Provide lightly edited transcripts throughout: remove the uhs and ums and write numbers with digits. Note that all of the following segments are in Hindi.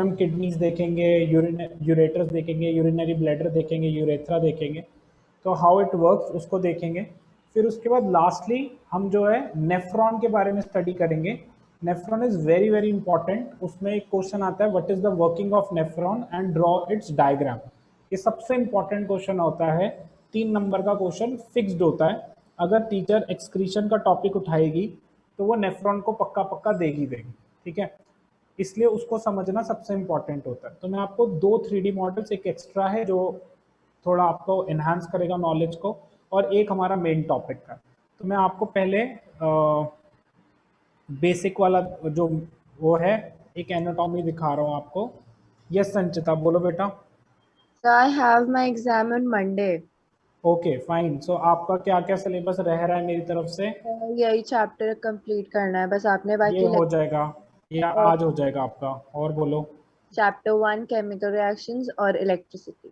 हम किडनीज देखेंगे, यूरेटर्स देखेंगे, यूरिनरी ब्लैडर देखेंगे, यूरेथ्रा देखेंगे, तो हाउ इट वर्क्स उसको देखेंगे। फिर उसके बाद लास्टली हम जो है नेफ्रॉन के बारे में स्टडी करेंगे। Nephron is very very important. उसमें एक क्वेश्चन आता है, what is the working of nephron and draw it's diagram. ये सबसे इंपॉर्टेंट क्वेश्चन होता है, 3 नंबर का क्वेश्चन फिक्स्ड होता है। अगर टीचर एक्सक्रीशन का टॉपिक उठाएगी तो वो नेफ्रॉन को पक्का पक्का देगी देगी, ठीक है। इसलिए उसको समझना सबसे इंपॉर्टेंट होता है। तो मैं आपको 2 3D मॉडल्स, एक एक्स्ट्रा है जो थोड़ा आपको एनहांस करेगा नॉलेज को, और एक हमारा मेन टॉपिक का। तो मैं आपको पहले बेसिक वाला जो वो है, एक एनाटॉमी दिखा रहा हूँ आपको। यस संचिता, बोलो बेटा। So I have my exam on Monday. Okay fine. So आपका क्या क्या सिलेबस रह रहा है मेरी तरफ से? यही चैप्टर कंप्लीट करना है बस आपने, ये बाकी हो जाएगा या और आज हो जाएगा आपका? और बोलो। चैप्टर 1 केमिकल रिएक्शंस और electricity.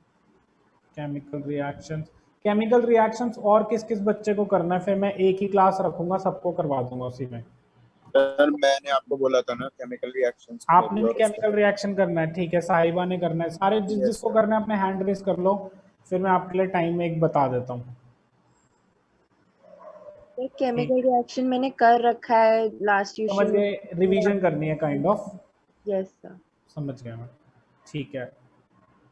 Chemical reactions, chemical reactions और किस किस बच्चे को करना है? फिर मैं एक ही क्लास रखूंगा, सबको करवा दूंगा उसी में। सर मैंने आपको बोला था ना केमिकल रिएक्शंस आपने भी केमिकल रिएक्शन करना है, ठीक है। साहिबा ने करना है, सारे जिसको करना है अपने हैंड रेस कर लो, फिर मैं आपके लिए टाइम में एक बता देता हूँ। केमिकल रिएक्शन मैंने कर रखा है लास्ट समझ ट्यूशन में। गए, रिवीजन करनी है काइंड ऑफ। Yes sir. समझ गया मैं, ठीक है।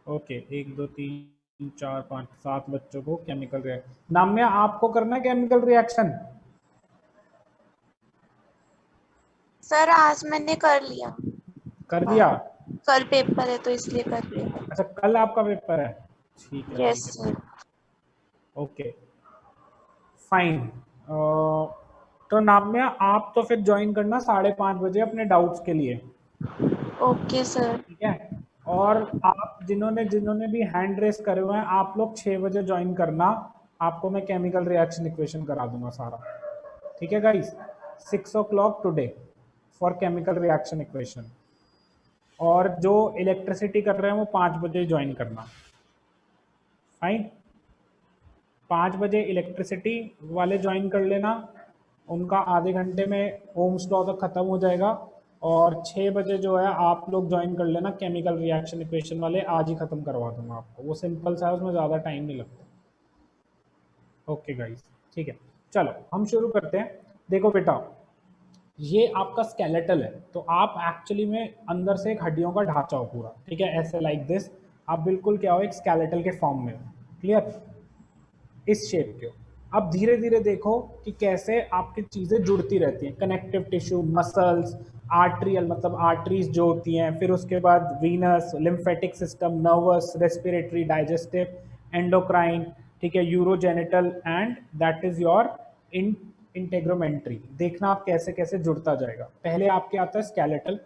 ओके, 1 2 3 4 5 7 बच्चों को केमिकल रिएक्शन। नाम्या, आपको करना है केमिकल रिएक्शन? सर आज मैंने कर लिया। कर दिया? कल पेपर है तो इसलिए कर लिया। अच्छा, कल आपका पेपर है, ठीक है यस ठीक है। सर। Okay fine. तो नाम्या, आप तो फिर ज्वाइन करना 5:30 बजे अपने डाउट्स के लिए, ओके सर। ठीक है। और आप जिन्होंने जिन्होंने भी हैंड रेस करे हुए हैं, आप लोग 6 बजे ज्वाइन करना। आपको मैं केमिकल रिएक्शन इक्वेशन करा दूंगा सारा, ठीक है guys. 6 o'clock today for chemical reaction equation. और जो इलेक्ट्रिसिटी कर रहे हैं वो 5 बजे ज्वाइन करना, फाइन। 5 बजे इलेक्ट्रिसिटी वाले ज्वाइन कर लेना, उनका आधे घंटे में ओम्स लॉ तक खत्म हो जाएगा। और 6 बजे जो है आप लोग ज्वाइन कर लेना केमिकल रिएक्शन इक्वेशन वाले, आज ही खत्म करवा दूंगा आपको। वो सिंपल सा है, उसमें ज़्यादा टाइम नहीं लगता। ओके गाइस, ठीक है। चलो हम शुरू करते हैं। देखो बेटा, ये आपका स्केलेटल है, तो आप एक्चुअली में अंदर से एक हड्डियों का ढांचा हो पूरा, ठीक है, ऐसे लाइक दिस। आप बिल्कुल क्या हो, एक स्केलेटल के फॉर्म में, क्लियर, इस शेप के हो। अब धीरे धीरे देखो कि कैसे आपकी चीज़ें जुड़ती रहती हैं। कनेक्टिव टिश्यू, मसल्स, आर्ट्रियल मतलब आर्टरीज जो होती हैं, फिर उसके बाद venous, lymphatic system, nervous, respiratory, digestive, endocrine, ठीक है, urogenital, and that is your integumentary. देखना आप कैसे कैसे जुड़ता जाएगा। पहले आपके आता है स्केलेटल,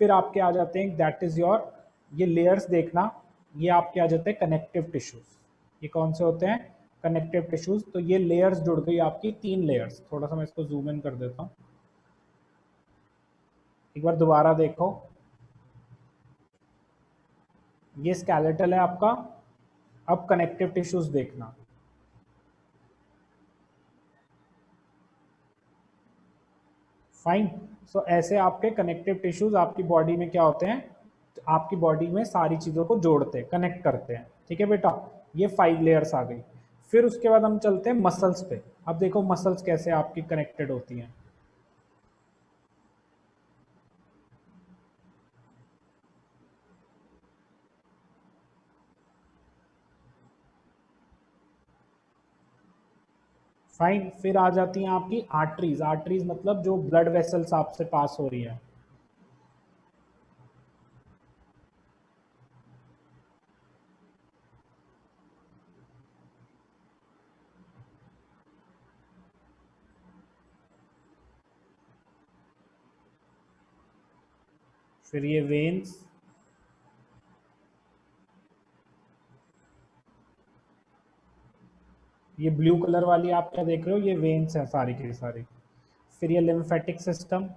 फिर आपके आ जाते हैं दैट इज योर, ये लेयर्स देखना, ये आपके आ जाते हैं कनेक्टिव टिश्यूज। ये कौन से होते हैं? Connective tissues. तो ये लेयर्स जुड़ गई आपकी, 3 लेयर्स। थोड़ा सा मैं इसको जूम इन कर देता हूँ, एक बार दोबारा देखो। ये स्केलेटल है आपका। अब कनेक्टिव टिश्यूज देखना, फाइन। सो ऐसे आपके कनेक्टिव टिश्यूज आपकी बॉडी में क्या होते हैं, आपकी बॉडी में सारी चीज़ों को जोड़ते हैं, कनेक्ट करते हैं, ठीक है बेटा। ये 5 लेयर्स आ गई। फिर उसके बाद हम चलते हैं मसल्स पे। अब देखो मसल्स कैसे आपकी कनेक्टेड होती हैं। फाइन। फिर आ जाती हैं आपकी आर्टरीज। आर्टरीज मतलब जो ब्लड वेसल्स आपसे पास हो रही है। फिर ये वेन्स, ये ब्लू कलर वाली आप क्या देख रहे हो, ये वेन्स हैं सारी की सारी। फिर ये लिम्फेटिक सिस्टम,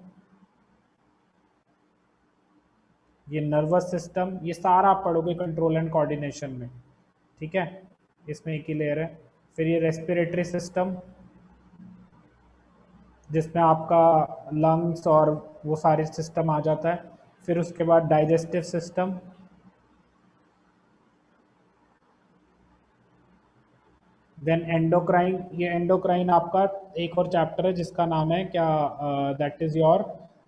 ये नर्वस सिस्टम, ये सारा आप पढ़ोगे कंट्रोल एंड कोऑर्डिनेशन में, ठीक है, इसमें एक ही लेयर है। फिर ये रेस्पिरेटरी सिस्टम, जिसमें आपका लंग्स और वो सारे सिस्टम आ जाता है। फिर उसके बाद डाइजेस्टिव सिस्टम, देन एंडोक्राइन। ये एंडोक्राइन आपका एक और चैप्टर है जिसका नाम है क्या, that is your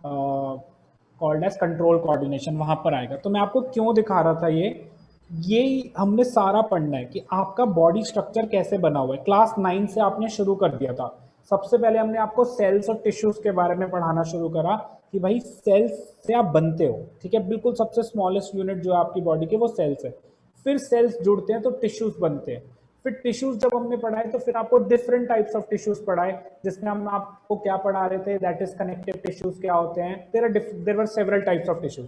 called as control coordination, वहां पर आएगा। तो मैं आपको क्यों दिखा रहा था ये हमने सारा पढ़ना है कि आपका बॉडी स्ट्रक्चर कैसे बना हुआ है। क्लास 9 से आपने शुरू कर दिया था। सबसे पहले हमने आपको सेल्स और टिश्यूज के बारे में पढ़ाना शुरू करा कि भाई सेल्स से आप बनते हो, ठीक है, बिल्कुल सबसे स्मॉलेस्ट यूनिट जो है आपकी बॉडी के वो सेल्स है। फिर सेल्स जुड़ते हैं तो टिश्यूज बनते हैं। फिर टिश्यूज जब हमने पढ़ाए तो फिर आपको डिफरेंट टाइप्स ऑफ टिश्यूज पढ़ाए, जिसमें हम आपको क्या पढ़ा रहे थे, दैट इज कनेक्टिव टिश्यूज क्या होते हैं, there were several types of tissues.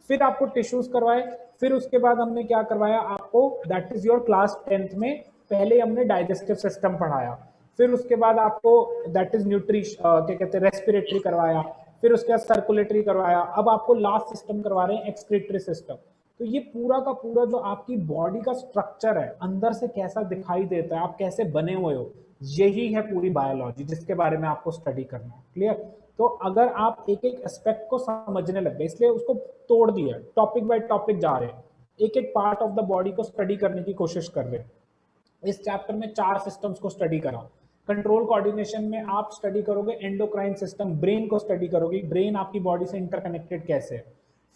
फिर आपको टिश्यूज करवाए, फिर उसके बाद हमने क्या करवाया आपको, that is your class 10th में पहले हमने डाइजेस्टिव सिस्टम पढ़ाया। फिर उसके बाद आपको दैट इज क्या कहते हैं, रेस्पिरेटरी करवाया। फिर उसके बाद सर्कुलेटरी करवाया। अब आपको लास्ट सिस्टम करवा रहे हैं एक्सक्रीटरी सिस्टम। तो ये पूरा का पूरा जो आपकी बॉडी का स्ट्रक्चर है, अंदर से कैसा दिखाई देता है, आप कैसे बने हुए हो, यही है पूरी बायोलॉजी जिसके बारे में आपको स्टडी करना है। क्लियर? तो अगर आप एक एक एस्पेक्ट को समझने लग गए, इसलिए उसको तोड़ दिया, टॉपिक बाय टॉपिक जा रहे हैं, एक एक पार्ट ऑफ द बॉडी को स्टडी करने की कोशिश कर रहे हैं। इस चैप्टर में 4 सिस्टम्स को स्टडी करा। कंट्रोल कोऑर्डिनेशन में आप स्टडी करोगे एंडोक्राइन सिस्टम, ब्रेन को स्टडी करोगे, ब्रेन आपकी बॉडी से इंटरकनेक्टेड कैसे है।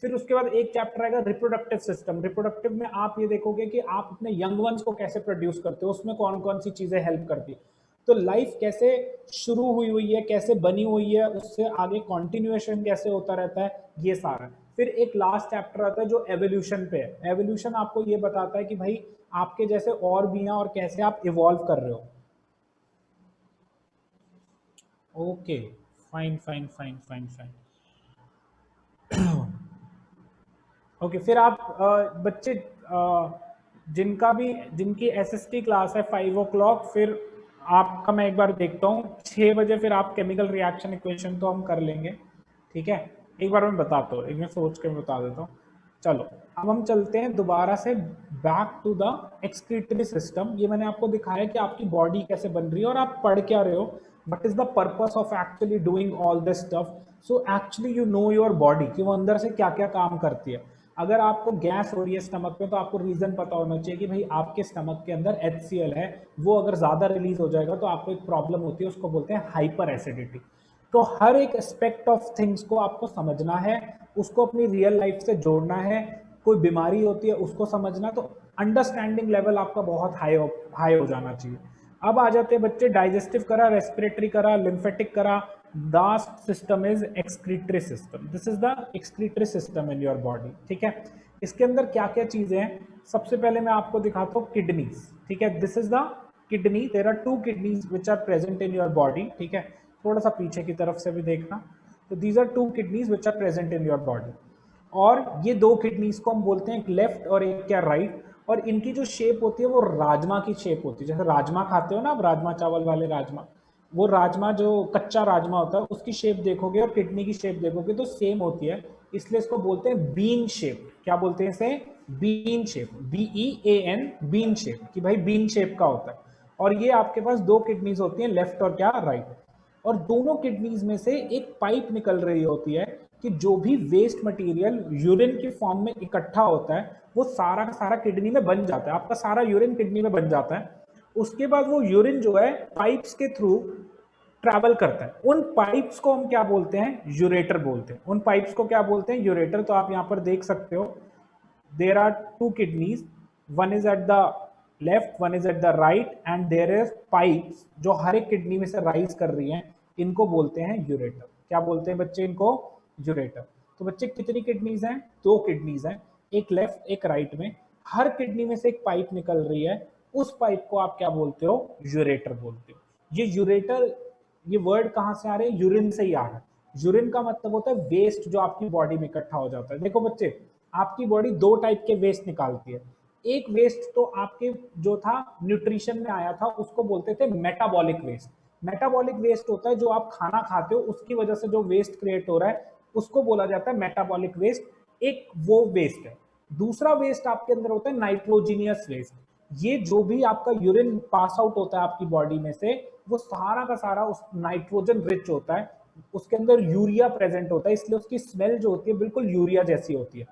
फिर उसके बाद एक चैप्टर आएगा रिप्रोडक्टिव सिस्टम। रिप्रोडक्टिव में आप ये देखोगे कि आप अपने यंग वंस को कैसे प्रोड्यूस करते हो, उसमें कौन कौन सी चीजें हेल्प करती है। तो लाइफ कैसे शुरू हुई है, कैसे बनी हुई है, उससे आगे कॉन्टिन्यूएशन कैसे होता रहता है, ये सारा। फिर एक लास्ट चैप्टर आता है जो एवोल्यूशन पे है। एवोल्यूशन आपको ये बताता है कि भाई आपके जैसे और भी हैं और कैसे आप इवॉल्व कर रहे हो। Okay, fine fine fine fine fine. Okay, फिर आप बच्चे जिनकी एसएसटी क्लास है 5 o'clock, फिर आपका मैं एक बार देखता हूँ 6 बजे फिर आप केमिकल रिएक्शन इक्वेशन तो हम कर लेंगे, ठीक है। एक बार मैं बताता हूँ, एक मैं सोच के बता देता हूँ। चलो अब हम चलते हैं दोबारा से back to the excretory system. ये मैंने आपको दिखाया कि आपकी बॉडी कैसे बन रही है और आप पढ़ क्या रहे हो, what is the purpose of actually doing all this stuff. So actually you know your body कि वो अंदर से क्या क्या काम करती है। अगर आपको गैस हो रही है स्टमक में तो आपको रीजन पता होना चाहिए कि भाई आपके स्टमक के अंदर HCl है, वो अगर ज्यादा रिलीज हो जाएगा तो आपको एक प्रॉब्लम होती है, उसको बोलते हैं हाइपर एसिडिटी। तो हर एक एस्पेक्ट ऑफ थिंग्स को आपको समझना है, उसको अपनी रियल लाइफ से जोड़ना है। कोई बीमारी होती है उसको समझना, तो अंडरस्टैंडिंग लेवल आपका बहुत हाई हो जाना चाहिए। अब आ जाते हैं बच्चे, डाइजेस्टिव करा, रेस्पिरेटरी करा, लिम्फेटिक करा, last system is excretory system. This is the excretory system in your body, ठीक है। इसके अंदर क्या क्या चीजें हैं, सबसे पहले मैं आपको दिखाता हूँ किडनीज, ठीक है। This is the kidney, there are 2 kidneys which are present in your body, ठीक है। थोड़ा सा पीछे की तरफ से भी देखना, तो these are 2 kidneys which are present in your body. और ये 2 किडनीज को हम बोलते हैं एक लेफ्ट और एक क्या राइट। और इनकी जो शेप होती है वो राजमा की शेप होती है। जैसे राजमा खाते हो ना आप, राजमा चावल वाले राजमा, वो राजमा जो कच्चा राजमा होता है उसकी शेप देखोगे और किडनी की शेप देखोगे तो सेम होती है, इसलिए इसको बोलते हैं बीन शेप। क्या बोलते हैं इसे? Bean shape, BEAN, bean shape, कि भाई बीन शेप का होता है। और ये आपके पास 2 किडनीज होती हैं, लेफ्ट और क्या राइट। और दोनों किडनीज में से एक पाइप निकल रही होती है कि जो भी वेस्ट मटेरियल यूरिन के फॉर्म में इकट्ठा होता है वो सारा का सारा किडनी में बन जाता है। आपका सारा यूरिन किडनी में बन जाता है। उसके बाद वो यूरिन जो है पाइप्स के थ्रू ट्रैवल करता है। उन पाइप्स को हम क्या बोलते हैं? यूरेटर बोलते हैं। उन पाइप्स को क्या बोलते हैं? यूरेटर। तो आप यहाँ पर देख सकते हो, there are 2 kidneys, one is at the left, one is at the right, and there is pipes जो हर एक किडनी में से राइज कर रही हैं, इनको बोलते हैं यूरेटर। क्या बोलते हैं बच्चे इनको? यूरेटर। तो बच्चे कितनी किडनीज हैं? 2 किडनीज हैं, एक लेफ्ट एक राइट में। हर किडनी में से एक पाइप निकल रही है, उस पाइप को आप क्या बोलते हो? यूरेटर बोलते हो। ये यूरेटर, ये वर्ड कहां से आ रहे हैं? यूरिन से ही आ रहा है। यूरिन का मतलब होता है वेस्ट जो आपकी बॉडी में इकट्ठा हो जाता है। देखो बच्चे, आपकी बॉडी 2 टाइप के वेस्ट निकालती है। एक वेस्ट तो आपके जो था न्यूट्रिशन में आया था, उसको बोलते थे मेटाबॉलिक वेस्ट। मेटाबॉलिक वेस्ट होता है जो आप खाना खाते हो उसकी वजह से जो वेस्ट क्रिएट हो रहा है, उसको बोला जाता है मेटाबॉलिक वेस्ट। एक वो वेस्ट है। दूसरा वेस्ट आपके अंदर होता है नाइट्रोजीनियस वेस्ट। ये जो भी आपका यूरिन पास आउट होता है आपकी बॉडी में से, वो सारा का सारा उस नाइट्रोजन रिच होता है। उसके अंदर यूरिया प्रेजेंट होता है, इसलिए उसकी स्मेल जो होती है बिल्कुल यूरिया जैसी होती है।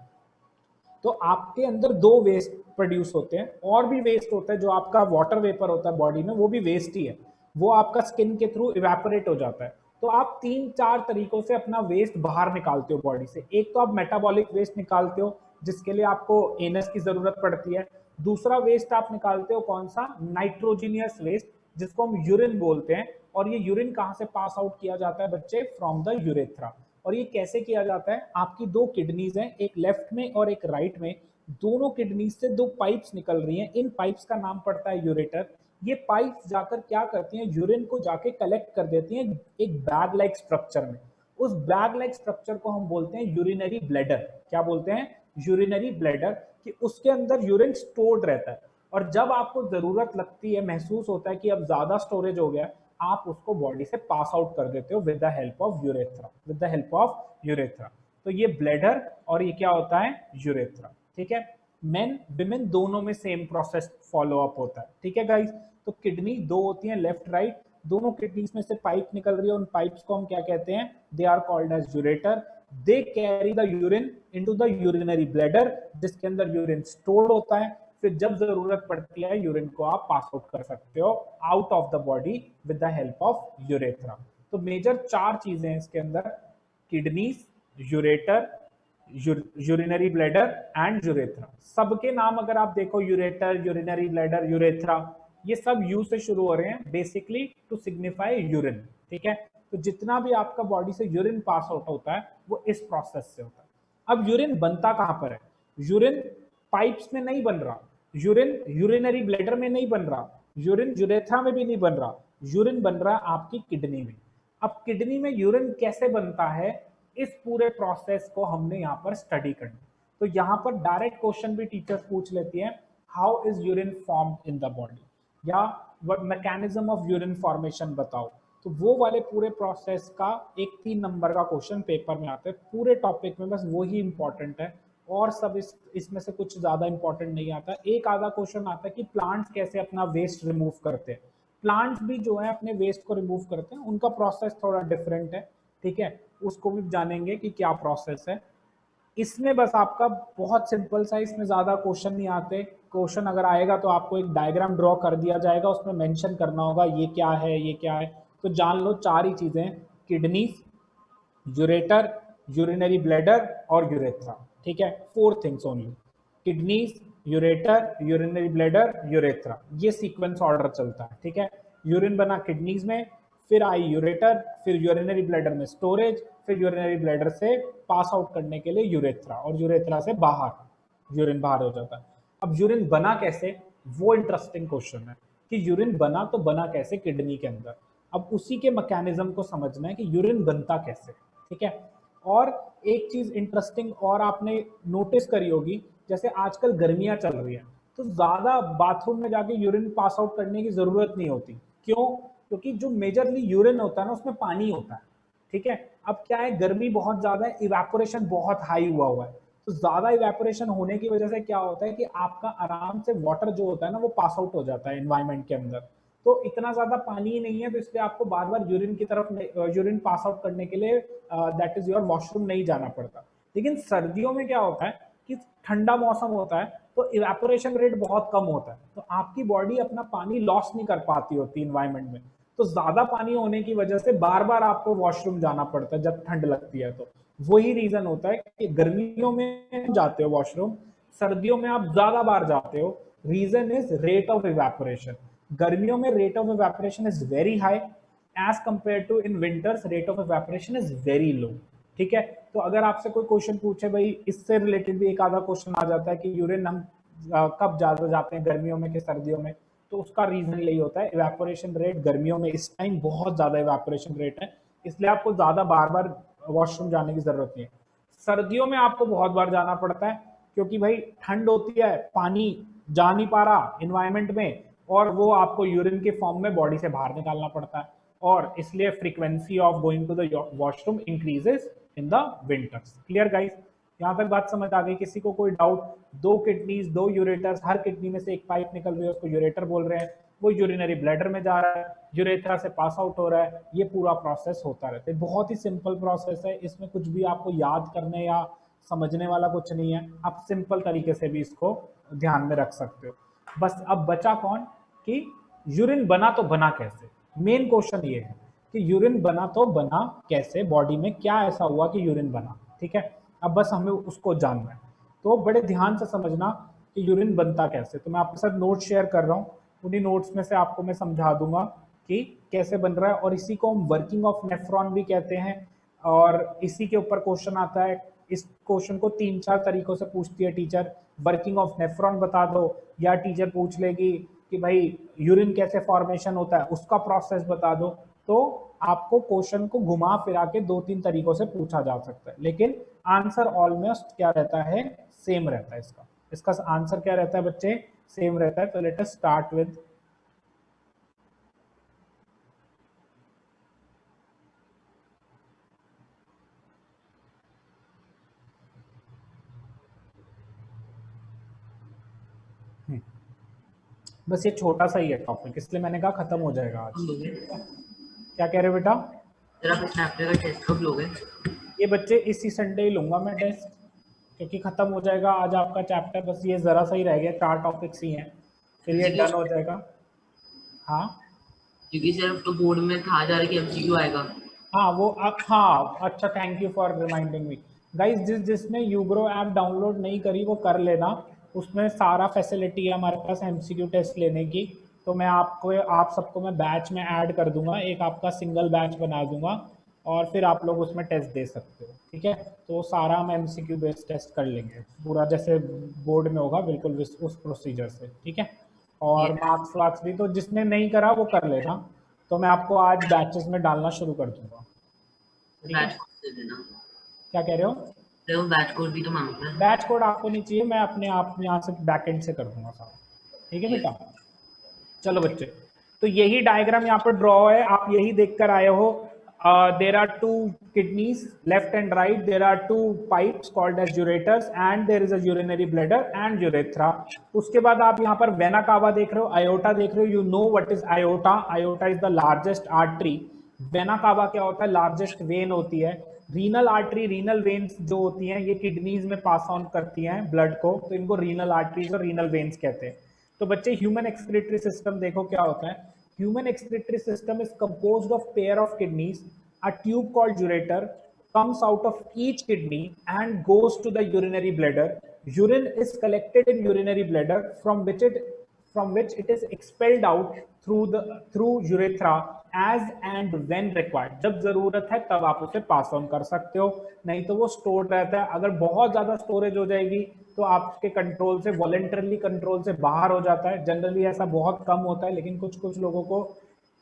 तो आपके अंदर दो वेस्ट प्रोड्यूस होते हैं, और भी वेस्ट होता है, जो आपका वाटर वेपर होता है बॉडी में, वो भी वेस्ट ही है, वो आपका स्किन के थ्रू इवेपोरेट हो जाता है। तो आप 3-4 तरीकों से अपना वेस्ट बाहर निकालते हो बॉडी से। एक तो आप मेटाबॉलिक वेस्ट निकालते हो, जिसके लिए आपको एनस की जरूरत पड़ती है। दूसरा वेस्ट आप निकालते हो कौन सा, नाइट्रोजीनियस वेस्ट, जिसको हम यूरिन बोलते हैं। और ये यूरिन कहाँ से पास आउट किया जाता है बच्चे, फ्रॉम द यूरेथ्रा। और ये कैसे किया जाता है, आपकी दो किडनीज हैं, एक लेफ्ट में और एक राइट में, दोनों किडनीज से दो पाइप्स निकल रही हैं, इन पाइप्स का नाम पड़ता है यूरेटर। ये पाइप्स जाकर क्या करती हैं, यूरिन को जाके कलेक्ट कर देती हैं एक बैग लाइक स्ट्रक्चर में। उस बैग लाइक स्ट्रक्चर को हम बोलते हैं यूरिनरी ब्लैडर। क्या बोलते हैं, यूरिनरी ब्लैडर, कि उसके अंदर यूरिन स्टोर्ड रहता है। और जब आपको जरूरत लगती है, महसूस होता है कि अब ज्यादा स्टोरेज हो गया, आप उसको बॉडी से पास आउट कर देते हो with the help of urethra, with the help of urethra. तो ये ब्लैडर और ये क्या होता है, यूरेथ्रा। ठीक है, मेन विमेन दोनों में सेम प्रोसेस फॉलो अप होता है। ठीक है गाइस, तो किडनी दो होती है, लेफ्ट राइट, दोनों किडनीज में से पाइप निकल रही है, उन पाइप्स को हम क्या कहते हैं, they are called as ureter. They carry the urine into the urinary bladder, जिसके अंदर यूरिन स्टोर्ड होता है। फिर जब जरूरत पड़ती है, यूरिन को आप पास आउट कर सकते हो out of the body with the help of urethra. तो मेजर 4 चीजें हैं इसके अंदर, kidneys, ureter, urinary bladder and urethra. सबके नाम अगर आप देखो, यूरेटर, यूरिनरी ब्लैडर, यूरेथ्रा, ये सब यू से शुरू हो रहे हैं, बेसिकली टू सिग्निफाई यूरिन। ठीक है, तो जितना भी आपका बॉडी से यूरिन पास आउट होता है वो इस प्रोसेस से होता है। अब यूरिन बनता कहां पर है, यूरिन पाइप्स में नहीं बन रहा, यूरिन यूरिनरी ब्लैडर में नहीं बन रहा, यूरिन यूरेथ्रा में भी नहीं बन रहा, यूरिन बन रहा है आपकी किडनी में। अब किडनी में यूरिन कैसे बनता है, इस पूरे प्रोसेस को हमने यहाँ पर स्टडी करना। तो यहाँ पर डायरेक्ट क्वेश्चन भी टीचर्स पूछ लेती हैं, how is urine form in the body, या what mechanism of urine formation बताओ। तो वो वाले पूरे प्रोसेस का एक 3 नंबर का क्वेश्चन पेपर में आता है, पूरे टॉपिक में बस वही इंपॉर्टेंट है, और सब इसमें से कुछ ज्यादा इंपॉर्टेंट नहीं आता। एक आधा क्वेश्चन आता है कि प्लांट्स कैसे अपना वेस्ट रिमूव करते हैं। प्लांट्स भी जो है अपने वेस्ट को रिमूव करते हैं, उनका प्रोसेस थोड़ा डिफरेंट है। ठीक है, उसको भी जानेंगे कि क्या प्रोसेस है। इसमें बस आपका बहुत सिंपल सा, इसमें ज्यादा क्वेश्चन नहीं आते। क्वेश्चन अगर आएगा तो आपको एक डायग्राम ड्रॉ कर दिया जाएगा, उसमें मेंशन करना होगा ये क्या है, ये क्या है। तो जान लो 4 ही चीजें, किडनीज, यूरेटर, यूरिनरी ब्लैडर और यूरेथ्रा। ठीक है, 4 things only, kidneys, ureter, urinary bladder, urethra, ये सीक्वेंस ऑर्डर चलता है। ठीक है, यूरिन बना किडनीज में, फिर आई यूरेटर, फिर यूरिनरी ब्लैडर में स्टोरेज, फिर यूरिनरी ब्लैडर से पास आउट करने के लिए यूरेथ्रा, और यूरेथ्रा से बाहर यूरिन बाहर हो जाता है। अब यूरिन बना कैसे, वो इंटरेस्टिंग क्वेश्चन है कि यूरिन बना तो बना कैसे किडनी के अंदर। अब उसी के मैकेनिज्म को समझना है कि यूरिन बनता कैसे। ठीक है, और एक चीज इंटरेस्टिंग और आपने नोटिस करी होगी, जैसे आजकल गर्मियां चल रही हैं, तो ज्यादा बाथरूम में जाके यूरिन पास आउट करने की जरूरत नहीं होती। क्यों, क्योंकि जो मेजरली यूरिन होता है ना, उसमें पानी होता है। ठीक है, अब क्या है, गर्मी बहुत ज्यादा है, इवेपोरेशन बहुत हाई हुआ है, तो ज्यादा इवेपोरेशन होने की वजह से क्या होता है कि आपका आराम से वाटर जो होता है ना, वो पास आउट हो जाता है एनवायरमेंट के अंदर। तो इतना ज्यादा पानी ही नहीं है, तो इसलिए आपको बार बार यूरिन की तरफ, यूरिन पास आउट करने के लिए दैट इज योर वॉशरूम नहीं जाना पड़ता। लेकिन सर्दियों में क्या होता है कि ठंडा मौसम होता है, तो इवेपोरेशन रेट बहुत कम होता है, तो आपकी बॉडी अपना पानी लॉस नहीं कर पाती होती इन्वायरमेंट में। तो ज्यादा पानी होने की वजह से बार बार आपको वॉशरूम जाना पड़ता है जब ठंड लगती है। तो वही रीजन होता है कि गर्मियों में जाते हो वॉशरूम, सर्दियों में आप ज्यादा बार जाते हो। Reason is rate of evaporation. गर्मियों में rate of evaporation is very high as compare to in winters rate of evaporation is very low. ठीक है, तो अगर आपसे कोई क्वेश्चन पूछे, भाई इससे रिलेटेड भी एक आधा क्वेश्चन आ जाता है कि यूरिन हम कब ज्यादा जाते हैं, गर्मियों में कि सर्दियों में, तो उसका रीजन यही होता है, इवेपोरेशन रेट गर्मियों में इस टाइम बहुत ज्यादा इवेपोरेशन रेट है, इसलिए आपको ज्यादा बार बार वॉशरूम जाने की जरूरत नहीं है। सर्दियों में आपको बहुत बार जाना पड़ता है, क्योंकि भाई ठंड होती है, पानी जा नहीं पा रहा इन्वायरमेंट में, और वो आपको यूरिन के फॉर्म में बॉडी से बाहर निकालना पड़ता है, और इसलिए frequency of going to the washroom increases in the winters. Clear guys, यहाँ तक बात समझ आ गई? किसी को कोई डाउट? 2 किडनीज, 2 यूरेटर्स, हर किडनी में से एक पाइप निकल रही है, उसको यूरेटर बोल रहे हैं। वो यूरिनरी ब्लैडर में जा रहा है, यूरेथ्रा से पास आउट हो रहा है। ये पूरा प्रोसेस होता रहता है। बहुत ही सिंपल प्रोसेस है, इसमें कुछ भी आपको याद करने या समझने वाला कुछ नहीं है। आप सिंपल तरीके से भी इसको ध्यान में रख सकते हो। बस अब बचा कौन कि यूरिन बना तो बना कैसे। मेन क्वेश्चन ये है कि यूरिन बना तो बना कैसे, बॉडी में क्या ऐसा हुआ कि यूरिन बना। ठीक है, अब बस हमें उसको जानना है। तो बड़े ध्यान से समझना कि यूरिन बनता कैसे। तो मैं आपके साथ नोट शेयर कर रहा हूँ, उन्हीं नोट्स में से आपको मैं समझा दूंगा कि कैसे बन रहा है। और इसी को हम वर्किंग ऑफ नेफ्रॉन भी कहते हैं। और इसी के ऊपर क्वेश्चन आता है। इस क्वेश्चन को 3-4 तरीकों से पूछती है टीचर। वर्किंग ऑफ नेफ्रॉन बता दो, या टीचर पूछ लेगी कि भाई यूरिन कैसे फॉर्मेशन होता है उसका प्रोसेस बता दो। तो आपको क्वेश्चन को घुमा फिरा के 2-3 तरीकों से पूछा जा सकता है, लेकिन आंसर ऑलमोस्ट क्या रहता है, सेम रहता है। इसका आंसर क्या रहता है बच्चे, सेम रहता है। तो लेट अस स्टार्ट विद बस ये छोटा सा ही है टॉपिक, इसलिए मैंने कहा खत्म हो जाएगा आज। क्या कह रहे हो बेटा? टेस्ट कब लोगे? ये बच्चे इसी संडे ही लूंगा मैं टेस्ट, क्योंकि खत्म हो जाएगा आज आपका चैप्टर। बस ये जरा सा ही रह गया, 4 टॉपिक्स ही हैं, फिर ये डन हो जाएगा। हाँ क्योंकि सर अब तो बोर्ड में कहा जा रहा है कि एमसीक्यू आएगा। हाँ वो हाँ अच्छा, thank you for reminding me guys. जिसने यूग्रो ऐप डाउनलोड नहीं करी वो कर लेना, उसमें सारा फैसिलिटी है हमारे पास एमसीक्यू टेस्ट लेने की। तो मैं आप सबको मैं बैच में ऐड कर दूंगा, एक आपका सिंगल बैच बना दूंगा, और फिर आप लोग उसमें टेस्ट दे सकते हो। ठीक है, तो सारा हम एमसीक्यू बेस्ड टेस्ट कर लेंगे पूरा, जैसे बोर्ड में होगा बिल्कुल उस प्रोसीजर से। ठीक है, और मार्क्स वार्क्स भी तो जिसने नहीं करा वो कर लेना। तो मैं आपको आज बैचेस में डालना शुरू कर दूंगा। बैच कोड दे देना। क्या कह रहे हो? वो बैच कोड भी तो मांगता है। बैच कोड आपको नहीं चाहिए, मैं अपने आप यहाँ से बैकएंड से कर दूंगा सारा। ठीक है बेटा, चलो बच्चे, तो यही डायग्राम यहाँ पर ड्रॉ है, आप यही देख कर आए हो। There are 2 kidneys left and right, there are 2 pipes called as ureters and there is a urinary bladder and urethra। उसके बाद आप यहाँ पर वेना कावा देख रहे हो, आयोटा देख रहे हो। You know what is iota? Iota is the largest artery. Vena cava क्या होता है? लार्जेस्ट वेन होती है। रीनल आर्टरी, रीनल वेन्स जो होती हैं ये किडनीज में पास ऑन करती हैं ब्लड को, तो इनको रीनल आर्टरीज और रीनल वेन्स कहते हैं। तो बच्चे ह्यूमन एक्सक्रीटरी सिस्टम देखो क्या होता है। Human excretory system is composed of pair of kidneys. A tube called ureter comes out of each kidney and goes to the urinary bladder. Urine is collected in urinary bladder from which it is expelled out through urethra as and when required। जब जरूरत है तब आप उसे पास ऑन कर सकते हो, नहीं तो वो स्टोर रहता है। अगर बहुत ज्यादा स्टोरेज हो जाएगी तो आपके कंट्रोल से, वॉलंटरली कंट्रोल से बाहर हो जाता है। जनरली ऐसा बहुत कम होता है, लेकिन कुछ लोगों को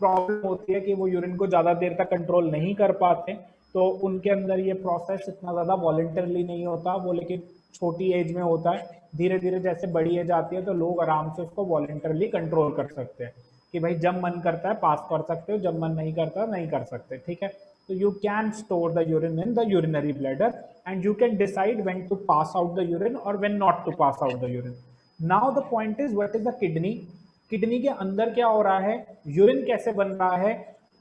प्रॉब्लम होती है कि वो यूरिन को ज़्यादा देर तक कंट्रोल नहीं कर पाते, तो उनके अंदर ये प्रोसेस इतना ज़्यादा वॉलंटरली नहीं होता वो, लेकिन छोटी एज में होता है। धीरे धीरे जैसे बड़ी एज आती है तो लोग आराम से उसको वॉलंटरली कंट्रोल कर सकते हैं कि भाई जब मन करता है पास कर सकते हो, जब मन नहीं करता नहीं कर सकते। ठीक है, so you can store the urine in the urinary bladder and you can decide when to pass out the urine or when not to pass out the urine। Now the point is what is the kidney? Kidney के अंदर क्या हो रहा है, यूरिन कैसे बन रहा है,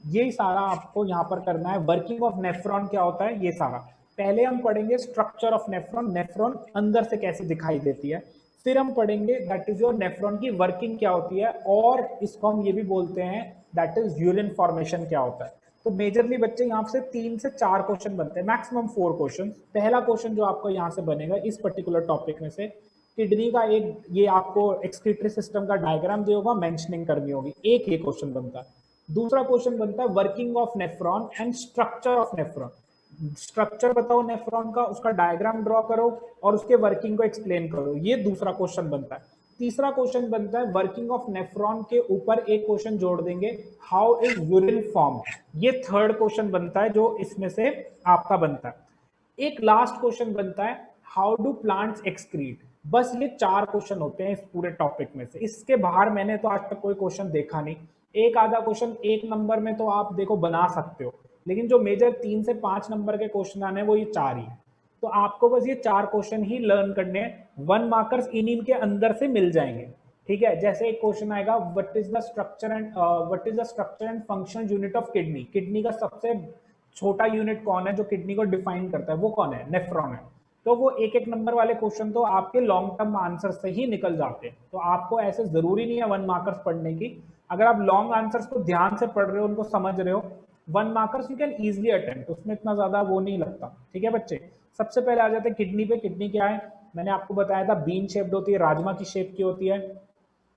ये सारा आपको यहाँ पर करना है। वर्किंग ऑफ नेफ्रॉन क्या होता है, ये सारा पहले हम पढ़ेंगे। स्ट्रक्चर ऑफ नेफ्रॉन, नेफ्रॉन अंदर से कैसे दिखाई देती है। फिर हम पढ़ेंगे दैट इज योर नेफ्रॉन की वर्किंग क्या होती है, और इसको हम ये भी बोलते हैं दैट इज यूरिन फॉर्मेशन क्या होता है। तो मेजरली बच्चे यहाँ से 3 से 4 क्वेश्चन बनते हैं, मैक्सिमम 4 क्वेश्चन। पहला क्वेश्चन जो आपको यहाँ से बनेगा इस पर्टिकुलर टॉपिक में से, किडनी का एक, ये आपको एक्सक्रीटरी सिस्टम का डायग्राम जो होगा मेंशनिंग करनी होगी, एक ये क्वेश्चन बनता है। दूसरा क्वेश्चन बनता है working of nephron and structure of nephron. Structure बताओ नेफ्रॉन का, उसका डायग्राम ड्रॉ करो और उसके वर्किंग को एक्सप्लेन करो, ये दूसरा क्वेश्चन बनता है। तीसरा क्वेश्चन बनता है वर्किंग ऑफ नेफ्रॉन के ऊपर एक क्वेश्चन जोड़ देंगे, हाउ इज यूरिन फॉर्म, ये थर्ड क्वेश्चन बनता है जो इसमें से आपका बनता है। एक लास्ट क्वेश्चन बनता है हाउ डू प्लांट्स एक्सक्रीट। बस ये 4 क्वेश्चन होते हैं इस पूरे टॉपिक में से, इसके बाहर मैंने तो आज तक कोई क्वेश्चन देखा नहीं। एक आधा क्वेश्चन 1 नंबर में तो आप देखो बना सकते हो, लेकिन जो मेजर 3 से 5 नंबर के क्वेश्चन आने वो ये 4 ही है। तो आपको बस ये 4 क्वेश्चन ही लर्न करने हैं, 1 मार्कर्स इन्हीं के अंदर से मिल जाएंगे। ठीक है, जैसे एक क्वेश्चन आएगा what is the structure and functional unit of kidney, kidney का सबसे छोटा यूनिट कौन है जो किडनी को डिफाइन करता है, वो कौन है, नेफ्रॉन है। तो वो एक एक नंबर वाले क्वेश्चन तो आपके लॉन्ग टर्म आंसर से ही निकल जाते हैं, तो आपको ऐसे जरूरी नहीं है 1 मार्कर्स पढ़ने की। अगर आप लॉन्ग आंसर्स को ध्यान से पढ़ रहे हो, उनको समझ रहे हो, 1 markers you can easily attempt, उसमें इतना ज्यादा वो नहीं लगता। ठीक है बच्चे, सबसे पहले आ जाते हैं किडनी पे। किडनी क्या है, मैंने आपको बताया था बीन शेप्ड होती है, राजमा की शेप की होती है,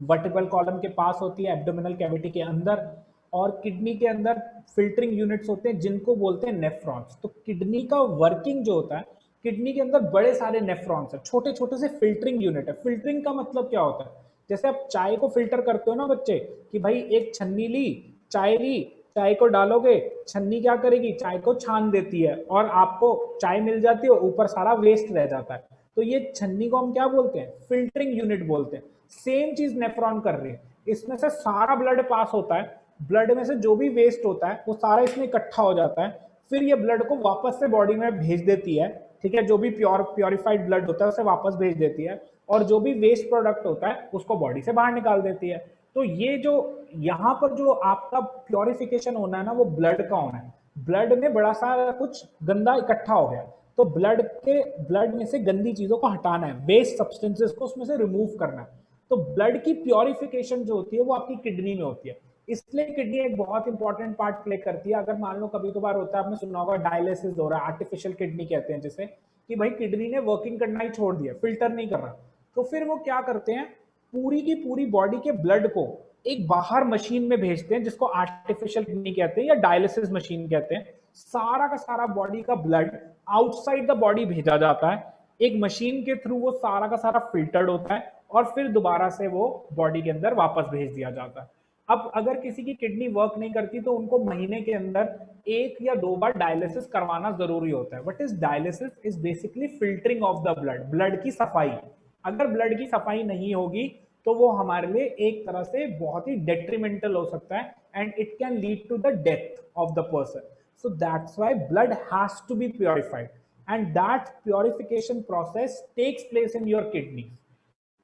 वर्टिकल कॉलम के पास होती है, एब्डोमिनल कैविटी के अंदर, और किडनी के अंदर फिल्टरिंग यूनिट्स होते हैं जिनको बोलते हैं नेफ्रॉन्स। तो किडनी का वर्किंग जो होता है, किडनी के अंदर बड़े सारे नेफ्रॉन्स है, छोटे छोटे से फिल्टरिंग यूनिट है। फिल्टरिंग का मतलब क्या होता है, जैसे आप चाय को फिल्टर करते हो ना बच्चे, कि भाई एक छन्नी ली, चाय को डालोगे, छन्नी क्या करेगी, चाय को छान देती है और आपको चाय मिल जाती है, ऊपर सारा वेस्ट रह जाता है। तो ये छन्नी को हम क्या बोलते हैं, फिल्टरिंग यूनिट बोलते हैं। सेम चीज नेफ्रॉन कर रही है, इसमें से सारा ब्लड पास होता है, ब्लड में से जो भी वेस्ट होता है वो सारा इसमें इकट्ठा हो जाता है, फिर ये ब्लड को वापस से बॉडी में भेज देती है। ठीक है, जो भी प्योरिफाइड ब्लड होता है उसे वापस भेज देती है, और जो भी वेस्ट प्रोडक्ट होता है उसको बॉडी से बाहर निकाल देती है। तो ये जो यहाँ पर जो आपका प्योरिफिकेशन होना है ना, वो ब्लड का होना है। ब्लड में बड़ा सारा कुछ गंदा इकट्ठा हो गया, तो ब्लड में से गंदी चीजों को हटाना है, वेस्ट सब्सटेंसेस को उसमें से रिमूव करना है। तो ब्लड की प्योरिफिकेशन जो होती है वो आपकी किडनी में होती है, इसलिए किडनी एक बहुत इंपॉर्टेंट पार्ट प्ले करती है। अगर मान लो कभी कभार होता है, आपने सुना होगा डायलिसिस हो रहा है, आर्टिफिशियल किडनी कहते हैं जिसे, कि भाई किडनी ने वर्किंग करना ही छोड़ दिया, फिल्टर नहीं कर रहा, तो फिर वो क्या करते हैं, पूरी की पूरी बॉडी के ब्लड को एक बाहर मशीन में भेजते हैं जिसको आर्टिफिशियल किडनी कहते हैं या डायलिसिस मशीन कहते हैं। सारा का सारा बॉडी का ब्लड आउटसाइड द बॉडी भेजा जाता है, एक मशीन के थ्रू वो सारा का सारा फिल्टर्ड होता है, और फिर दोबारा से वो बॉडी के अंदर वापस भेज दिया जाता है। अब अगर किसी की किडनी वर्क नहीं करती तो उनको महीने के अंदर 1 या 2 बार डायलिसिस करवाना जरूरी होता है। What is dialysis, is basically filtering of the blood, blood की सफाई। अगर ब्लड की सफाई नहीं होगी तो वो हमारे लिए एक तरह से बहुत ही डेट्रीमेंटल हो सकता है, and it can lead to the death of the person. So that's why blood has to be purified, and that purification process takes place in your kidney.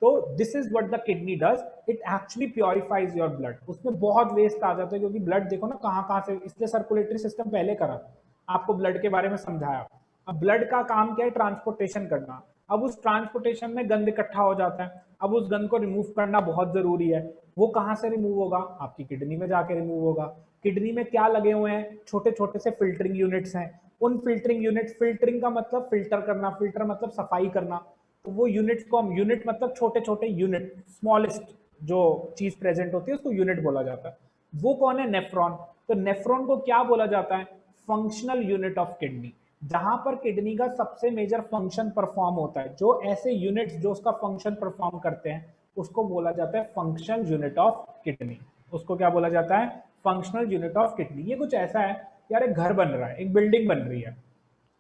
तो this is what the kidney does, it actually purifies your blood. उसमें बहुत वेस्ट आ जाता है, क्योंकि ब्लड देखो ना कहाँ कहाँ से, इसलिए सर्कुलेटरी सिस्टम पहले करा, आपको ब्लड के बारे में समझाया। अब ब्लड का काम क्या है, ट्रांसपोर्टेशन करना। अब उस ट्रांसपोर्टेशन में गंद इकट्ठा हो जाता है, अब उस गंद को रिमूव करना बहुत जरूरी है। वो कहाँ से रिमूव होगा, आपकी किडनी में जाके रिमूव होगा। किडनी में क्या लगे हुए हैं, छोटे छोटे से फिल्टरिंग यूनिट्स हैं। उन फिल्टरिंग यूनिट, फिल्टरिंग का मतलब फिल्टर करना, फिल्टर मतलब सफाई करना, तो वो यूनिट्स को हम, यूनिट मतलब छोटे छोटे यूनिट, स्मॉलेस्ट जो चीज प्रेजेंट होती है उसको यूनिट बोला जाता है। वो कौन है, नेफ्रॉन। तो नेफ्रॉन को क्या बोला जाता है, फंक्शनल यूनिट ऑफ किडनी। जहां पर किडनी का सबसे मेजर फंक्शन परफॉर्म होता है, जो ऐसे यूनिट्स जो उसका फंक्शन परफॉर्म करते हैं, उसको बोला जाता है फंक्शनल यूनिट ऑफ किडनी। उसको क्या बोला जाता है, फंक्शनल यूनिट ऑफ किडनी। ये कुछ ऐसा है, यार एक घर बन रहा है, एक बिल्डिंग बन रही है,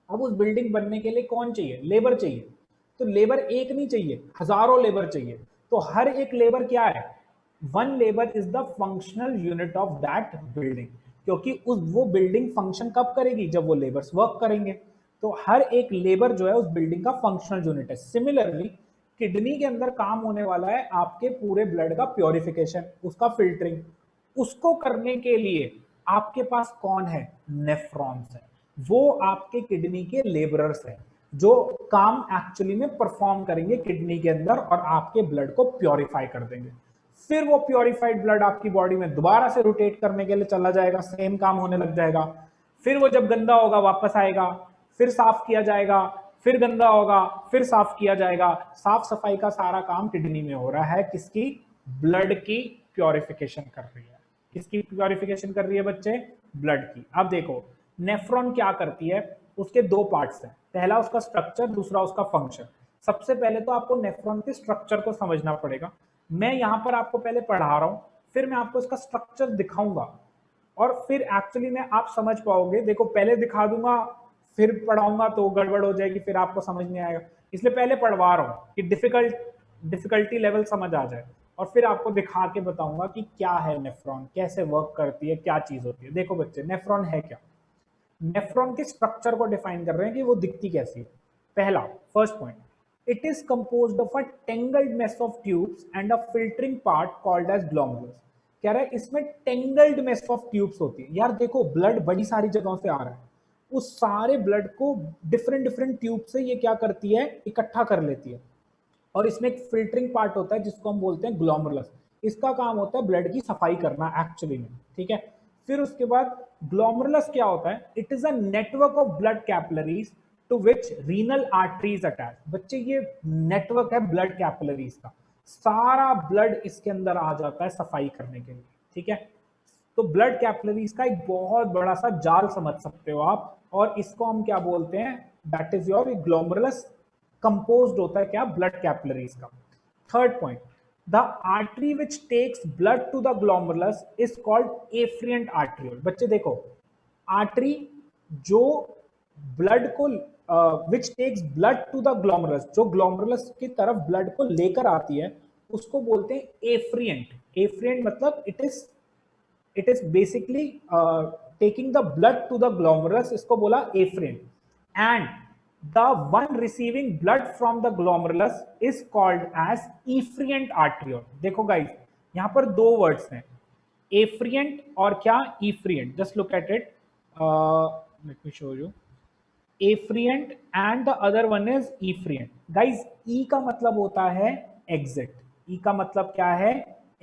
अब उस बिल्डिंग बनने के लिए कौन चाहिए, लेबर चाहिए। तो लेबर एक नहीं चाहिए, हजारों लेबर चाहिए। तो हर एक लेबर क्या है, 1 labour is the functional unit of that building, क्योंकि वो बिल्डिंग फंक्शन कब करेगी, जब वो लेबर्स वर्क करेंगे। तो हर एक लेबर जो है उस बिल्डिंग का फंक्शनल यूनिट है। सिमिलरली किडनी के अंदर काम होने वाला है आपके पूरे ब्लड का प्योरिफिकेशन, उसका फिल्टरिंग। उसको करने के लिए आपके पास कौन है, नेफ्रॉन्स है। वो आपके किडनी के लेबरर्स हैं जो काम एक्चुअली में परफॉर्म करेंगे किडनी के अंदर, और आपके ब्लड को प्योरीफाई कर देंगे। फिर वो प्योरीफाइड ब्लड आपकी बॉडी में दोबारा से रोटेट करने के लिए चला जाएगा, सेम काम होने लग जाएगा। फिर वो जब गंदा होगा वापस आएगा, फिर साफ किया जाएगा, फिर गंदा होगा, फिर साफ किया जाएगा। साफ सफाई का सारा काम किडनी में हो रहा है, किसकी, ब्लड की प्योरिफिकेशन कर रही है। किसकी प्योरिफिकेशन कर रही है बच्चे, ब्लड की। अब देखो नेफ्रॉन क्या करती है, उसके 2 पार्ट्स हैं, पहला उसका स्ट्रक्चर, दूसरा उसका फंक्शन। सबसे पहले तो आपको नेफ्रॉन के स्ट्रक्चर को समझना पड़ेगा। मैं यहाँ पर आपको पहले पढ़ा रहा हूँ, फिर मैं आपको इसका स्ट्रक्चर दिखाऊंगा, और फिर एक्चुअली में आप समझ पाओगे। देखो पहले दिखा दूंगा फिर पढ़ाऊंगा तो गड़बड़ हो जाएगी, फिर आपको समझ नहीं आएगा, इसलिए पहले पढ़वा रहा हूँ कि डिफिकल्टी लेवल समझ आ जाए, और फिर आपको दिखा के बताऊंगा कि क्या है नेफ्रॉन, कैसे वर्क करती है, क्या चीज होती है। देखो बच्चे, नेफ्रॉन है क्या, नेफ्रॉन के स्ट्रक्चर को डिफाइन कर रहे हैं कि वो दिखती कैसी है। पहला first point, It is composed of a tangled mess of tubes and a filtering part called as glomerulus. कह रहा है इसमें टेंगल्ड मेस ऑफ ट्यूब्स होती है। यार देखो ब्लड बड़ी सारी जगहों से आ रहा है, उस सारे ब्लड को डिफरेंट डिफरेंट ट्यूब से ये क्या करती है, इकट्ठा कर लेती है, और इसमें एक फिल्टरिंग पार्ट होता है जिसको हम बोलते हैं ग्लोमेरुलस। इसका काम होता है ब्लड की सफाई करना एक्चुअली में, ठीक है। फिर उसके बाद ग्लोमेरुलस क्या होता है, it is a network of blood capillaries to which renal arteries attach. बच्चे ये नेटवर्क है ब्लड कैपिलरीज का, सारा ब्लड इसके अंदर आ जाता है सफाई करने के लिए, ठीक है। तो ब्लड कैपिलरीज का एक बहुत बड़ा सा जाल समझ सकते हो आप, और इसको हम क्या बोलते हैं, that is your glomerulus composed होता है क्या, ब्लड कैपिलरीज का। Third point, the artery which takes blood to the glomerulus is called afferent arteriole. बच्चे देखो, आर्टरी जो ब्लड को which takes blood to the glomerulus, जो ग्लोमेरुलस की तरफ ब्लड को लेकर आती है, उसको बोलते हैं एफ्रिएंट। एफ्रिएंट मतलब it is basically taking the blood to the glomerulus, इसको बोला afferent. And the one receiving blood from the glomerulus is called as efferent arteriole। देखो गाइस, यहां पर दो वर्ड्स हैं, efferent और क्या, efferent। just look at it, let me show you, efferent and the other one is efferent। guys, e का मतलब होता है exit, e का मतलब क्या है,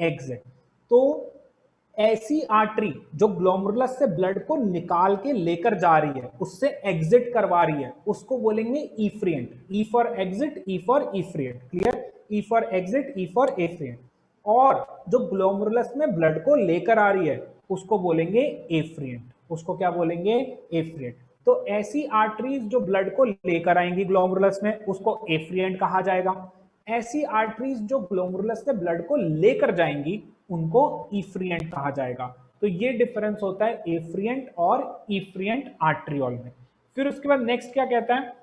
exit। तो ऐसी आर्टरी जो ग्लोमेरुलस से ब्लड को निकाल के लेकर जा रही है, उससे एग्जिट करवा रही है, उसको बोलेंगे efferent. E for exit, E for efferent, clear, E for exit, E for afferent. और जो ग्लोमेरुलस में ब्लड को लेकर आ रही है उसको बोलेंगे एफ्रिएंट, उसको क्या बोलेंगे, एफ्रिएंट। तो ऐसी आर्टरीज जो ब्लड को लेकर आएंगी ग्लोमेरुलस में, उसको एफ्रिएंट कहा जाएगा। ऐसी आर्टरीज जो ग्लोमेरुलस से ब्लड को लेकर जाएंगी, उनको इफ्रिएंट कहा जाएगा। तो ये डिफरेंस होता है एफ्रिएंट और इफ्रिएंट आर्ट्रियोल में। फिर उसके बाद नेक्स्ट क्या कहता है,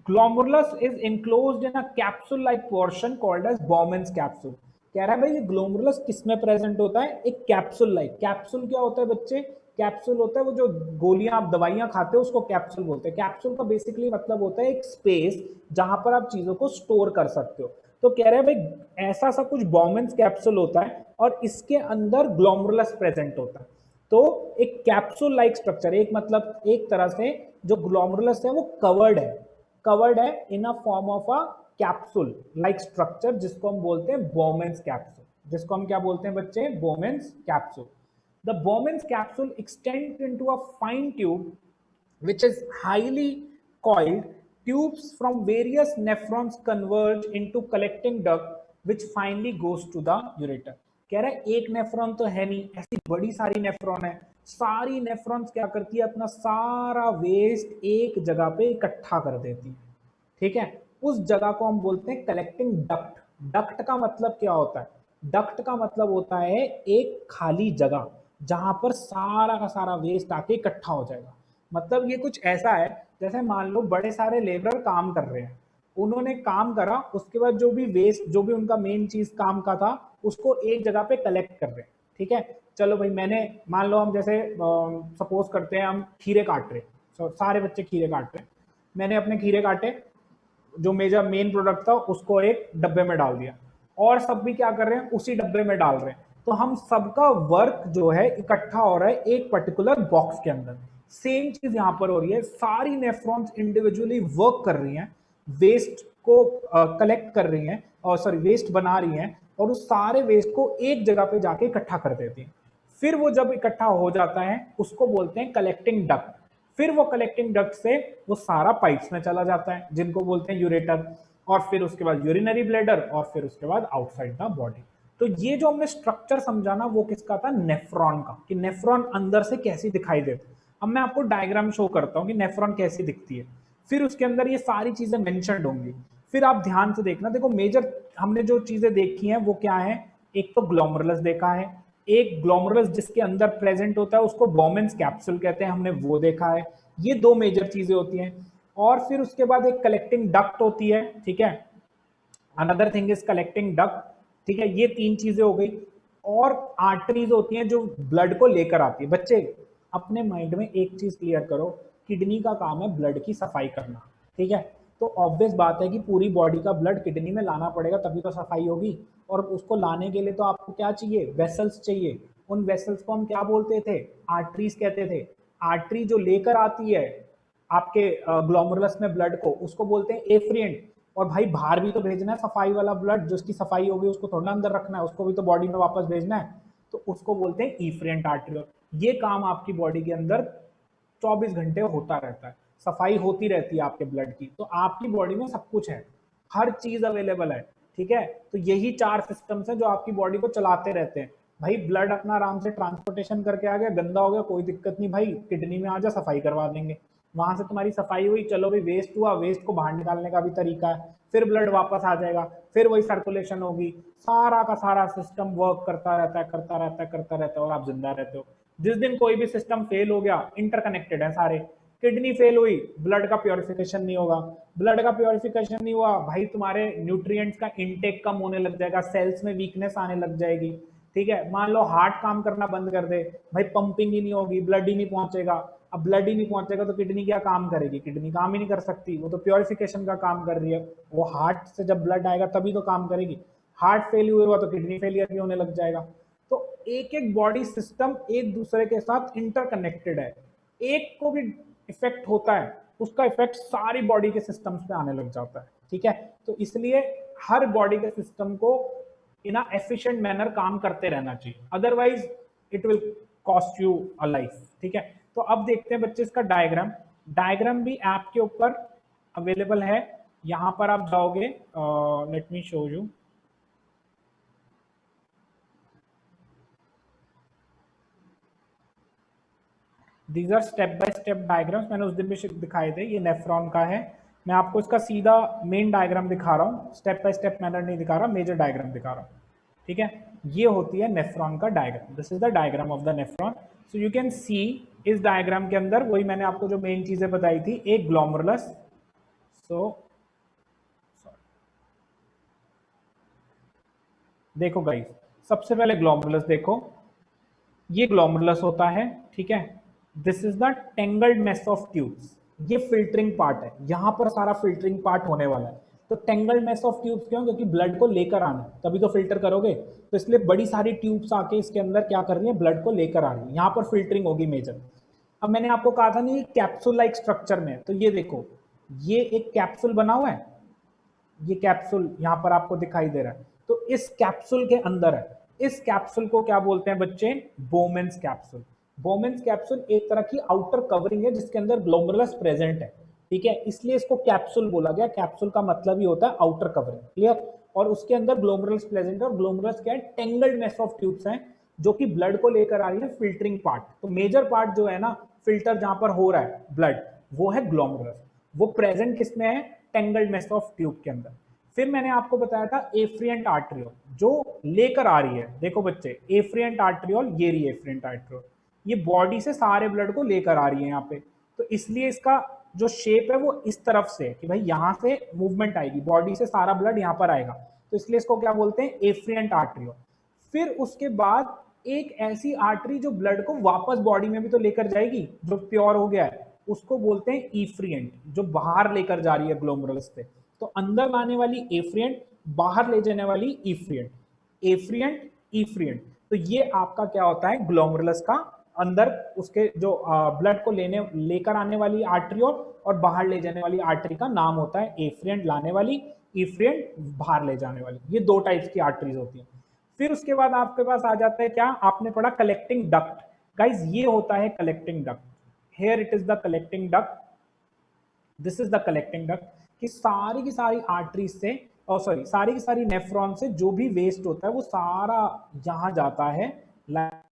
glomerulus is enclosed in a capsule like portion called as Bowman's capsule. कह रहा है भाई ये ग्लोमेरुलस किसमें प्रेजेंट होता है, एक कैप्सूल लाइक। कैप्सूल क्या होता है बच्चे, कैप्सूल होता है वो जो गोलियां आप दवाइयां खाते हो उसको कैप्सूल बोलते हैं। कैप्सूल का बेसिकली मतलब होता है एक स्पेस जहां पर आप चीजों को स्टोर कर सकते हो। तो कह रहे हैं भाई ऐसा सा कुछ बॉमेन्स कैप्सूल होता है और इसके अंदर ग्लोमेरुलस प्रेजेंट होता है। तो एक कैप्सूल लाइक स्ट्रक्चर, एक मतलब एक तरह से जो ग्लोमेरुलस है वो कवर्ड है in a form of a capsule like structure, जिसको हम बोलते हैं बॉमेन्स कैप्सूल, जिसको हम क्या बोलते हैं बच्चे, Bowman's capsule. The Bowman's capsule extend into a fine tube which is highly coiled. Tubes from various nephrons converge into collecting duct which finally goes to the ureter। कह रहा है एक नेफ्रॉन तो है नहीं, ऐसी बड़ी सारी नेफ्रॉन है, सारी नेफ्रॉन्स क्या करती है, अपना सारा वेस्ट एक जगह पे इकट्ठा कर देती है, ठीक है। उस जगह को हम बोलते हैं कलेक्टिंग डक्ट। डक्ट का मतलब क्या होता है, डक्ट का मतलब होता है एक खाली जगह जहां पर सारा का सारा वेस्ट आके इकट्ठा हो जाएगा। मतलब ये कुछ ऐसा है जैसे मान लो बड़े सारे लेबर काम कर रहे हैं, उन्होंने काम करा, उसके बाद जो भी वेस्ट, जो भी उनका मेन चीज काम का था, उसको एक जगह पे कलेक्ट कर रहे हैं, ठीक है। चलो भाई मैंने, मान लो हम जैसे सपोज करते हैं हम खीरे काट रहे, सारे बच्चे खीरे काट रहे, मैंने अपने खीरे काटे, जो मेजर मेन प्रोडक्ट था उसको एक डब्बे में डाल दिया, और सब भी क्या कर रहे हैं, उसी डब्बे में डाल रहे हैं। तो हम सबका वर्क जो है इकट्ठा हो रहा है एक पर्टिकुलर बॉक्स के अंदर। सेम चीज यहां पर हो रही है, सारी नेफ्रॉन्स इंडिविजुअली वर्क कर रही हैं, वेस्ट को कलेक्ट कर रही हैं, और सॉरी वेस्ट बना रही हैं, और उस सारे वेस्ट को एक जगह पे जाके इकट्ठा कर देती हैं। फिर वो जब इकट्ठा हो जाता है उसको बोलते हैं कलेक्टिंग डक्ट। फिर वो कलेक्टिंग डक्ट से वो सारा पाइप्स में चला जाता है जिनको बोलते हैं यूरेटर, और फिर उसके बाद यूरिनरी ब्लैडर, और फिर उसके बाद आउटसाइड द बॉडी। तो ये जो हमने स्ट्रक्चर समझा ना, वो किसका था, नेफ्रॉन का, कि नेफ्रॉन अंदर से कैसी दिखाई देती। अब मैं आपको डायग्राम शो करता हूँ कि नेफ्रॉन कैसी दिखती है, फिर उसके अंदर ये सारी चीजें मेंशन्ड होंगी। फिर आप ध्यान से देखना, देखो मेजर हमने जो चीजें देखी हैं वो क्या है, एक तो ग्लोमेरुलस देखा है, एक ग्लोमेरुलस जिसके अंदर प्रेजेंट होता है उसको बॉमेन्स कैप्सूल कहते हैं, हमने वो देखा है। ये दो मेजर चीजें होती हैं। और फिर उसके बाद एक कलेक्टिंग डक्ट होती है, ठीक है, another thing is collecting duct, ठीक है। ये तीन चीजें हो गई। और आर्टरीज होती हैं जो ब्लड को लेकर आती है। बच्चे अपने माइंड में एक चीज क्लियर करो, किडनी का काम है ब्लड की सफाई करना, ठीक है। तो ऑब्वियस बात है कि पूरी बॉडी का ब्लड किडनी में लाना पड़ेगा, तभी तो सफाई होगी। और उसको लाने के लिए तो आपको क्या चाहिए, वेसल्स चाहिए। उन वेसल्स को हम क्या बोलते थे, आर्टरीज कहते थे। आर्टरी जो लेकर आती है आपके ग्लोमेरुलस में ब्लड को, उसको बोलते हैं एफ्रिएंट। और भाई बाहर भी तो भेजना है सफाई वाला ब्लड, जिसकी सफाई होगी उसको थोड़ा अंदर रखना है, उसको भी तो बॉडी में वापस भेजना है, तो उसको बोलते हैं इफ्रेंट आर्टरी। ये काम आपकी बॉडी के अंदर 24 घंटे होता रहता है, सफाई होती रहती है आपके ब्लड की। तो आपकी बॉडी में सब कुछ है, हर चीज अवेलेबल है, ठीक है। तो यही 4 सिस्टम्स हैं जो आपकी बॉडी को चलाते रहते हैं। भाई ब्लड अपना आराम से ट्रांसपोर्टेशन करके आ गया, गंदा हो गया, कोई दिक्कत नहीं भाई, किडनी में आ जा, सफाई करवा देंगे। वहां से तुम्हारी सफाई हुई, चलो भाई वेस्ट हुआ, वेस्ट को बाहर निकालने का भी तरीका है, फिर ब्लड वापस आ जाएगा, फिर वही सर्कुलेशन होगी। सारा का सारा सिस्टम वर्क करता रहता है, करता रहता है, करता रहता है, और आप जिंदा रहते हो। जिस दिन कोई भी सिस्टम फेल हो गया, इंटरकनेक्टेड है सारे। किडनी फेल हुई, ब्लड का प्योरिफिकेशन नहीं होगा, ब्लड का प्योरिफिकेशन नहीं हुआ, भाई तुम्हारे न्यूट्रिएंट्स का इनटेक कम होने लग जाएगा, सेल्स में वीकनेस आने लग जाएगी, ठीक है। मान लो हार्ट काम करना बंद कर दे, भाई पंपिंग ही नहीं होगी, ब्लड ही नहीं पहुंचेगा। अब ब्लड ही नहीं पहुंचेगा तो किडनी क्या काम करेगी, किडनी काम ही नहीं कर सकती, वो तो प्योरिफिकेशन का काम कर रही है। वो हार्ट से जब ब्लड आएगा तभी तो काम करेगी। हार्ट फेल्यूर हुआ तो किडनी फेलियर भी होने लग जाएगा। तो एक एक बॉडी सिस्टम एक दूसरे के साथ इंटरकनेक्टेड है, एक को भी इफेक्ट होता है, उसका इफेक्ट सारी बॉडी के सिस्टम्स पे आने लग जाता है, ठीक है। तो इसलिए हर बॉडी के सिस्टम को इन अ एफिशिएंट मैनर काम करते रहना चाहिए, otherwise it will cost you a life, ठीक है। तो अब देखते हैं बच्चे इसका डायग्राम। डायग्राम भी ऐप के ऊपर अवेलेबल है, यहां पर आप जाओगे, let me show you. These are step by step diagrams, मैंने उस दिन भी दिखाए थे। ये नेफ्रॉन का है, मैं आपको इसका सीधा मेन डायग्राम दिखा रहा हूँ, स्टेप बाय स्टेप मैनर नहीं दिखा रहा, मेजर डायग्राम दिखा रहा हूँ, ठीक है। ये होती है नेफ्रॉन का diagram, this is the diagram of the nephron. So you can see इस डायग्राम के अंदर वही मैंने आपको जो मेन चीजें बताई थी, एक ग्लोमेरुलस, देखो गाइस, सबसे पहले ग्लोमेरुलस देखो, ये ग्लोमेरुलस होता है, ठीक है। This is the tangled mess of tubes, ये फिल्टरिंग पार्ट है, यहां पर सारा फिल्टरिंग पार्ट होने वाला है। तो टेंगल्ड मेस ऑफ ट्यूब्स क्यों, क्योंकि ब्लड को लेकर आना है, तभी तो फिल्टर करोगे, तो इसलिए बड़ी सारी ट्यूब्स आके इसके अंदर क्या कर रही है, ब्लड को लेकर आ रही है, यहाँ पर फिल्टरिंग होगी मेजर। अब मैंने आपको कहा था नहीं कैप्सूल लाइक स्ट्रक्चर में, तो ये देखो, ये एक कैप्सूल बना हुआ है, ये कैप्सूल यहाँ पर आपको दिखाई दे रहा है, तो इस कैप्सूल के अंदर है, इस कैप्सूल को क्या बोलते हैं बच्चे, बोमेन्स कैप्सूल। बोमेन्स कैप्सूल एक तरह की आउटर कवरिंग है जिसके अंदर ग्लोमेरुलस प्रेजेंट है, ठीक है, इसलिए इसको कैप्सूल बोला गया। कैप्सूल का मतलब ही होता है आउटर कवरिंग, क्लियर। और उसके अंदर ग्लोमेरुलस प्रेजेंट है, और ग्लोमेरुलस क्या है, टेंगल्ड मेस ऑफ ट्यूब्स हैं जो कि ब्लड को लेकर आ रही है, फिल्टरिंग पार्ट। तो मेजर पार्ट जो है ना, फिल्टर जहां पर हो रहा है ब्लड, वो है ग्लोमेरुलस, वो प्रेजेंट किसमें है, टेंगल्ड मेस ऑफ ट्यूब के अंदर। फिर मैंने आपको बताया था एफ्रिएंट आर्टरियोल जो लेकर आ रही है, देखो बच्चे, एफ्रिएंट आर्टरियोल, ये रही एफ्रिएंट आर्टरियोल, ये बॉडी से सारे ब्लड को लेकर आ रही है यहाँ पे। तो इसलिए इसका जो शेप है वो इस तरफ से है कि भाई यहाँ से मूवमेंट आएगी, बॉडी से सारा ब्लड यहाँ पर आएगा, तो इसलिए इसको क्या बोलते हैं, एफ्रिएंट आर्टरियोल। फिर उसके बाद एक ऐसी आर्टरी जो ब्लड को वापस बॉडी में भी तो लेकर जाएगी, जो प्योर हो गया है, उसको बोलते हैं इफ्रिएंट, जो बाहर लेकर जा रही है ग्लोमेरुलस से। तो अंदर लाने वाली एफ्रिएंट, बाहर ले जाने वाली इफ्रिएंट, एफ्रिएंट इफ्रिएंट। तो ये आपका क्या होता है, ग्लोमेरुलस का अंदर उसके जो ब्लड को लेकर आने वाली आर्टरियोल और बाहर ले जाने वाली आर्टरी का नाम होता है एफ्रिएंट लाने वाली, इफ्रिएंट बाहर ले जाने वाली। ये 2 टाइप्स की आर्टरीज होती हैं। फिर उसके बाद आपके पास आ जाता है क्या, आपने पढ़ा कलेक्टिंग डक्ट। गाइज ये होता है collecting duct, here it is the collecting duct, this is the collecting duct, कि सारी की सारी आर्टरीज से, सॉरी सारी की सारी नेफ्रॉन से जो भी वेस्ट होता है वो सारा यहाँ जाता है